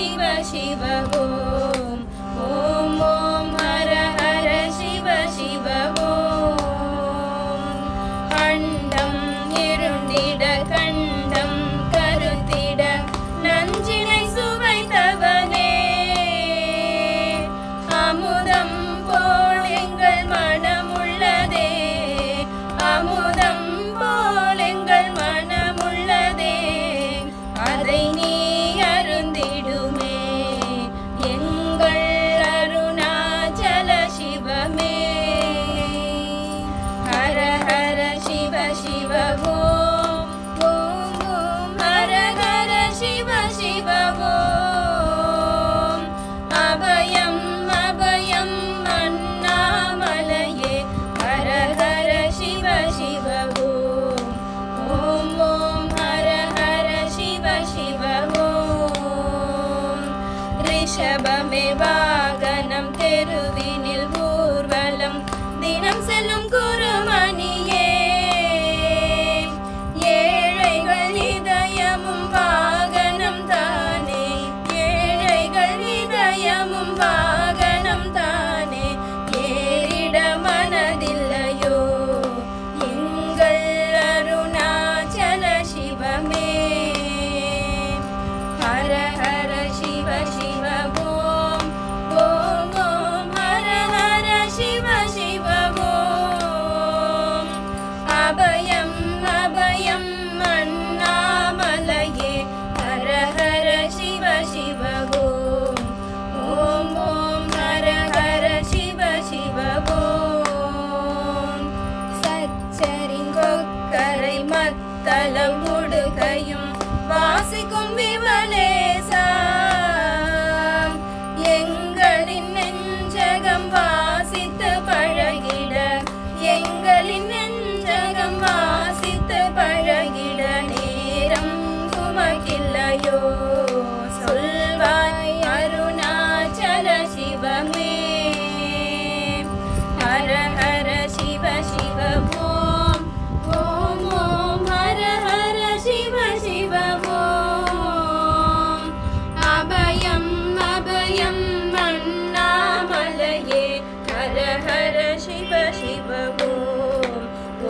शिव शिव ओम ओम ओम हर हर शिव शिव ओम अण्डम इरुंदिड कण्डम करुतिड नंजिனை சுவைத்தவனே அமுதம் போல் எங்கள் மனமுள்ளதே அமுதம் போல் எங்கள் மனமுள்ளதே அதை நீ அருந்திடுமே எங்கள் அருணாச்சல சிவமே ஹர ஹர சிவ சிவ ஓம் ஓம் ஓம் ஹர ஹர சிவ சிவ ஓம் அபயம் அபயம் அண்ணாமலையே ஹர ஹர சிவ சிவ ஓம் ஓம் ஓம் ஹர ஹர சிவ சிவ ஓம் ரிஷபமே வாகனம் தெருவினில் ஊர்வலம் தினம் செல்லும் குருமணியே ஏழைகள் இதயமும் வாகனம் தானே ஏழைகள் இதயமும் வாகனம் தானே ஏறிட மனதில்லையோ எங்கள் அருணாச்சல சிவமே ஹர ஹர சிவ சிவ ஓம் ஓம் ஓம் ஹர ஹர சிவ சிவ ஓம் அபயம் அபயம் அண்ணாமலையே ஹர ஹர சிவ சிவ ஓம் ஓம் ஓம் ஹர ஹர சிவ சிவ ஓம் சச்சரின் கொக்கரை மத்தளம் உடுகையும் வாசிக்கும் விமலேசா எங்களின் நெஞ்சகம் வாசித்து பழகிட எங்களின் நெஞ்சகம் வாசித்து பழகிட நேரம் உமக்கில்லையோ சொல்வாய் அருணாச்சல சிவமே ஹர ஹர சிவ சிவ ஓம் ஓம் ஓம் ஹர ஹர சிவ சிவ ஓம் அபயம் அபயம் அண்ணாமலையே ஹர ஹர சிவ சிவ ஓம்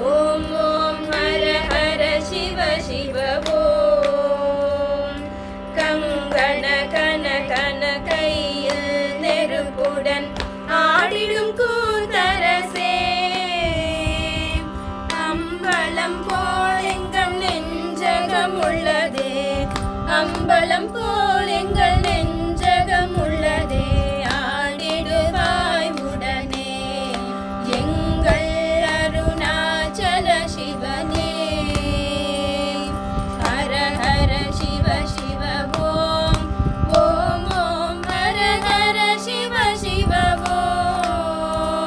ஓம் ஓம் ஹர ஹர சிவ சிவ ஓம் கங்கண கன கன கையில் நெருப்புடன் ஆடிடும் கூத்தரசே அம்பலம் போல் எங்கள் நெஞ்சகம் உள்ளதே அம்பலம் போல் எங்கள் நெஞ்சகம் உள்ளதே ஆடிடுவாய் உடனே எங்கள் அருணாச்சல சிவனே ஹர ஹர சிவ சிவ ஓம் ஓம் ஓம் ஹர ஹர சிவ சிவ ஓம்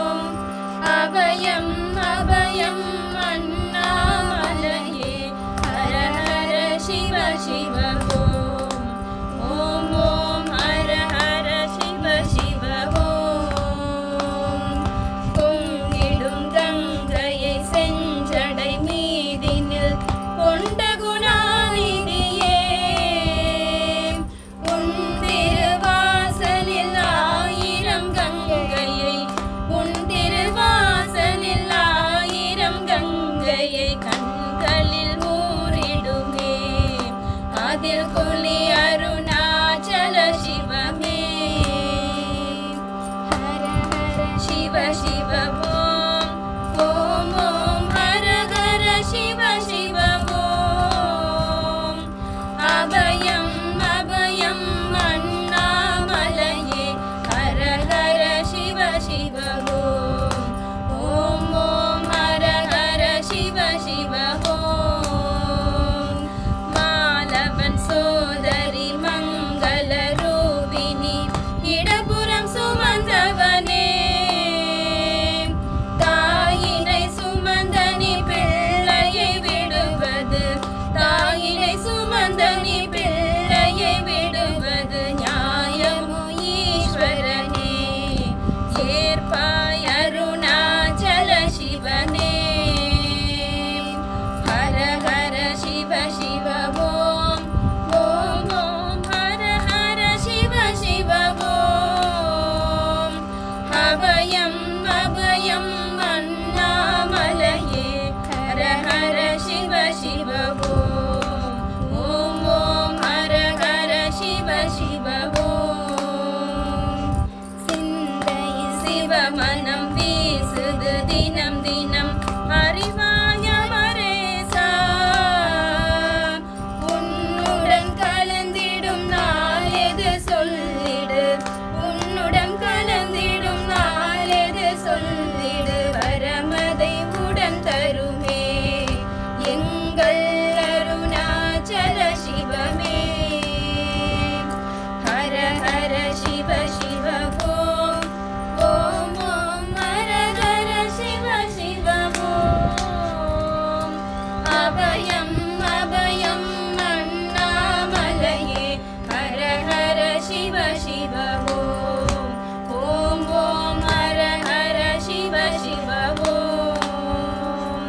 शिव ஓம் ஓம் ஓம் ஹர ஹர சிவ சிவ ஓம்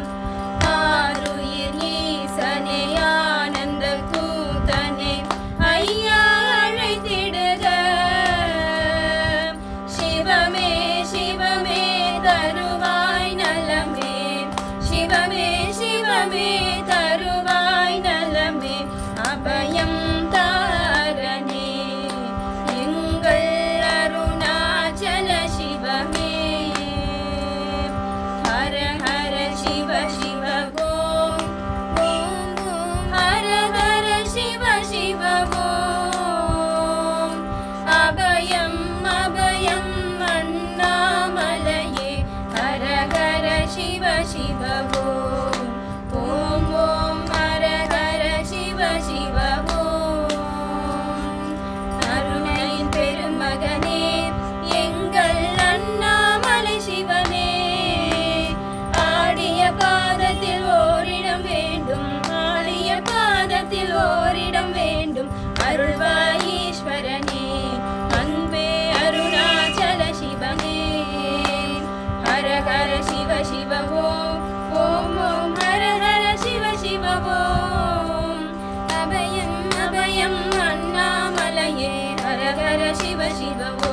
ஆருயிர் ஈசனே ஆனந்த கூத்தனே ஐயா அழைத்திடுக சிவமே சிவமே தருவாய் நலமே சிவமே சிவமே தருவாய் நலமே அபயம் தாரணே எங்கள் அருணாச்சல சிவமே ஹர ஹர சிவ சிவ ஓம் ஓம் ஓம் ஹர ஹர சிவ சிவ ஓம் அபயம் அபயம் அண்ணாமலையே ஹர ஹர சிவ சிவ ஓம் ஓம் ஓம் ஹர ஹர சிவ சிவ ஓம் அருணையின் பெருமகனே எங்கள் அண்ணாமலை சிவனே ஆடிய பாதத்தில் ஓரிடம் வேண்டும் ஆடிய பாதத்தில் ஓரிடம் வேண்டும் அருள்வாய் ஈஸ்வரனே அன்பே அருணாச்சல சிவனே ஹர ஹர சிவ சிவ ஓம் ஓம் ஓம் ஹர ஹர சிவ சிவ ஓம் அபயம் அபயம் அண்ணாமலையே ஹர ஹர சிவ சிவ ஓம்